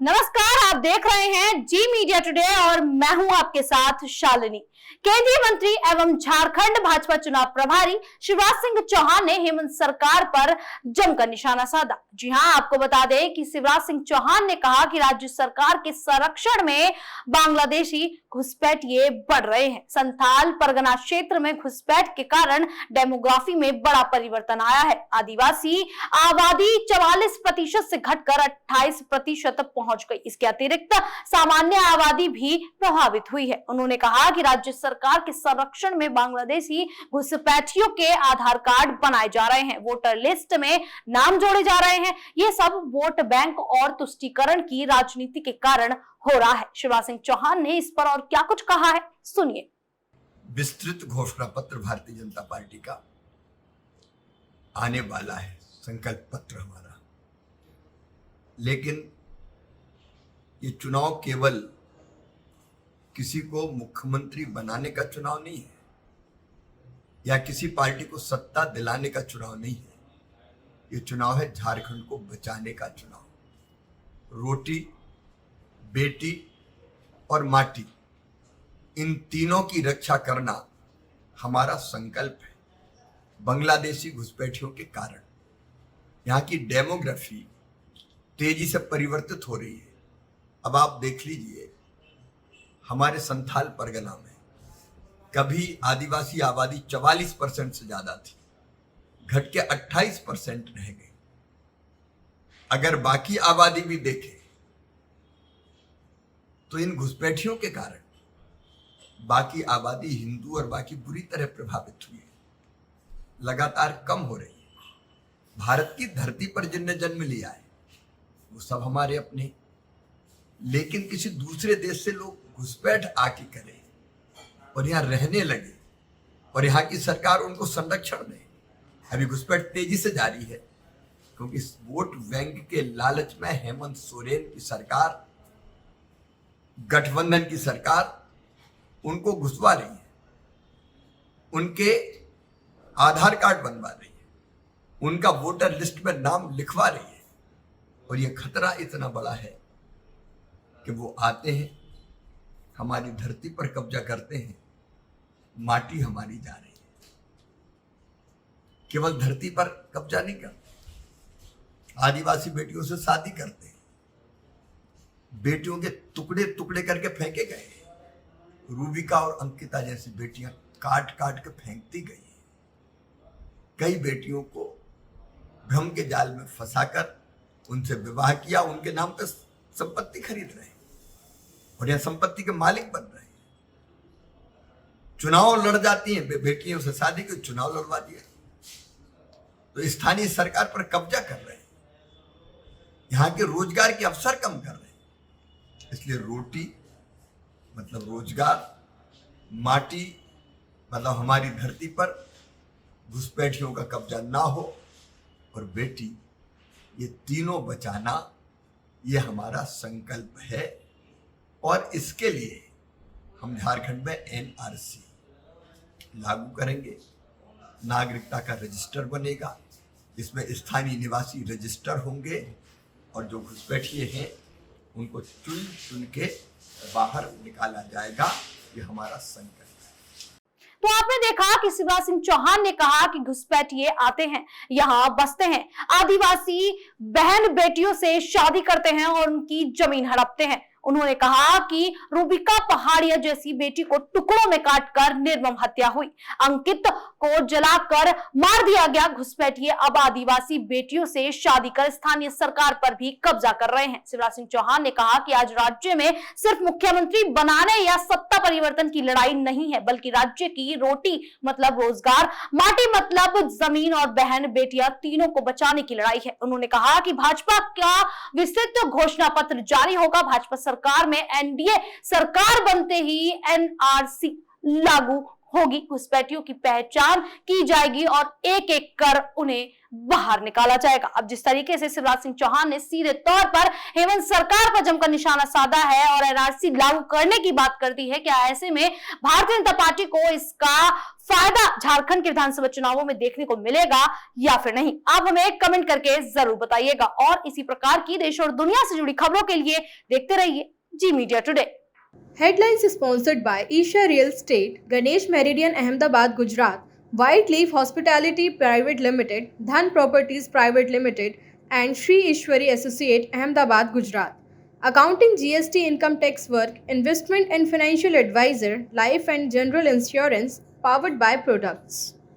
नमस्कार, आप देख रहे हैं जी मीडिया टुडे और मैं हूं आपके साथ शालिनी। केंद्रीय मंत्री एवं झारखंड भाजपा चुनाव प्रभारी शिवराज सिंह चौहान ने हेमंत सरकार पर जमकर निशाना साधा। जी हां, आपको बता दें कि शिवराज सिंह चौहान ने कहा कि राज्य सरकार के संरक्षण में बांग्लादेशी घुसपैठिए बढ़ रहे हैं। संथाल परगना क्षेत्र में घुसपैठ के कारण डेमोग्राफी में बड़ा परिवर्तन आया है। आदिवासी आबादी 44% से घटकर 28% पहुंच गई। इसके अतिरिक्त सामान्य आबादी भी प्रभावित हुई है। उन्होंने कहा कि राज्य सरकार के संरक्षण में बांग्लादेशी घुसपैठियों के आधार कार्ड बनाए जा रहे हैं, वोटर लिस्ट में नाम जोड़े जा रहे हैं। ये सब वोट बैंक और तुष्टीकरण की राजनीति के कारण हो रहा है। शिवराज सिंह चौहान ने इस पर और क्या कुछ कहा है, सुनिए। विस्तृत घोषणा पत्र भारतीय जनता पार्टी का आने वाला है, संकल्प पत्र हमारा। लेकिन ये चुनाव केवल किसी को मुख्यमंत्री बनाने का चुनाव नहीं है या किसी पार्टी को सत्ता दिलाने का चुनाव नहीं है। ये चुनाव है झारखंड को बचाने का चुनाव। रोटी, बेटी और माटी, इन तीनों की रक्षा करना हमारा संकल्प है। बांग्लादेशी घुसपैठियों के कारण यहाँ की डेमोग्राफी तेजी से परिवर्तित हो रही है। अब आप देख लीजिए, हमारे संथाल परगना में कभी आदिवासी आबादी 44% से ज्यादा थी, घट के 28% रह गई। अगर बाकी आबादी भी देखे तो इन घुसपैठियों के कारण बाकी आबादी हिंदू और बाकी बुरी तरह प्रभावित हुई है, लगातार कम हो रही है। भारत की धरती पर जिनने जन्म लिया है वो सब हमारे अपने, लेकिन किसी दूसरे देश से लोग घुसपैठ आके करें और यहाँ रहने लगे और यहाँ की सरकार उनको संरक्षण दे। अभी घुसपैठ तेजी से जारी है क्योंकि वोट बैंक के लालच में हेमंत सोरेन की सरकार, गठबंधन की सरकार उनको घुसवा रही है, उनके आधार कार्ड बनवा रही है, उनका वोटर लिस्ट में नाम लिखवा रही है। और ये खतरा इतना बड़ा है कि वो आते हैं, हमारी धरती पर कब्जा करते हैं, माटी हमारी जा रही है। केवल धरती पर कब्जा नहीं करते, आदिवासी बेटियों से शादी करते हैं, बेटियों के टुकड़े टुकड़े करके फेंके गए। रूबिका और अंकिता जैसी बेटियां काट काट के फेंकती गई हैं। कई बेटियों को भ्रम के जाल में फंसाकर उनसे विवाह किया, उनके नाम पर संपत्ति खरीद रहे हैं और यह संपत्ति के मालिक बन रहे हैं। चुनाव लड़ जाती हैं, बेटियों से शादी के चुनाव लड़वा दिया तो स्थानीय सरकार पर कब्जा कर रहे हैं, यहाँ के रोजगार के अवसर कम कर रहे हैं। इसलिए रोटी मतलब रोजगार, माटी मतलब हमारी धरती पर घुसपैठियों का कब्जा ना हो और बेटी, ये तीनों बचाना ये हमारा संकल्प है। और इसके लिए हम झारखंड में एनआरसी लागू करेंगे, नागरिकता का रजिस्टर बनेगा, इसमें स्थानीय निवासी रजिस्टर होंगे और जो घुसपैठिए हैं उनको चुन चुन के बाहर निकाला जाएगा। ये हमारा संकल्प है। तो आपने देखा कि शिवराज सिंह चौहान ने कहा कि घुसपैठिए आते हैं, यहाँ बसते हैं, आदिवासी बहन बेटियों से शादी करते हैं और उनकी जमीन हड़पते हैं। उन्होंने कहा कि रूबिका पहाड़िया जैसी बेटी को टुकड़ों में काटकर निर्मम हत्या हुई, अंकित को जलाकर मार दिया गया। घुसपैठिए अब आदिवासी बेटियों से शादी कर स्थानीय सरकार पर भी कब्जा कर रहे हैं। शिवराज सिंह चौहान ने कहा कि आज राज्य में सिर्फ मुख्यमंत्री बनाने या सत्ता परिवर्तन की लड़ाई नहीं है, बल्कि राज्य की रोटी मतलब रोजगार, माटी मतलब जमीन और बहन बेटियां तीनों को बचाने की लड़ाई है। उन्होंने कहा कि भाजपा का विस्तृत घोषणा पत्र जारी होगा। भाजपा सरकार में एनडीए सरकार बनते ही एनआरसी लागू होगी, घुसपैठियों की पहचान की जाएगी और एक एक कर उन्हें बाहर निकाला जाएगा। अब जिस तरीके से शिवराज सिंह चौहान ने सीधे तौर पर हेमंत सरकार पर जमकर निशाना साधा है और एनआरसी लागू करने की बात करती है, क्या ऐसे में भारतीय जनता पार्टी को इसका फायदा झारखंड के विधानसभा चुनावों में देखने को मिलेगा या फिर नहीं? आप हमें कमेंट करके जरूर बताइएगा और इसी प्रकार की देश और दुनिया से जुड़ी खबरों के लिए देखते रहिए Zee media today. Headlines sponsored by Isha Real Estate, Ganesh Meridian, Ahmedabad, Gujarat, White Leaf Hospitality Private Limited, Dhan Properties Private Limited, and Shri Ishwari Associate, Ahmedabad, Gujarat. Accounting, GST, income tax work, investment and financial advisor, life and general insurance, powered by products.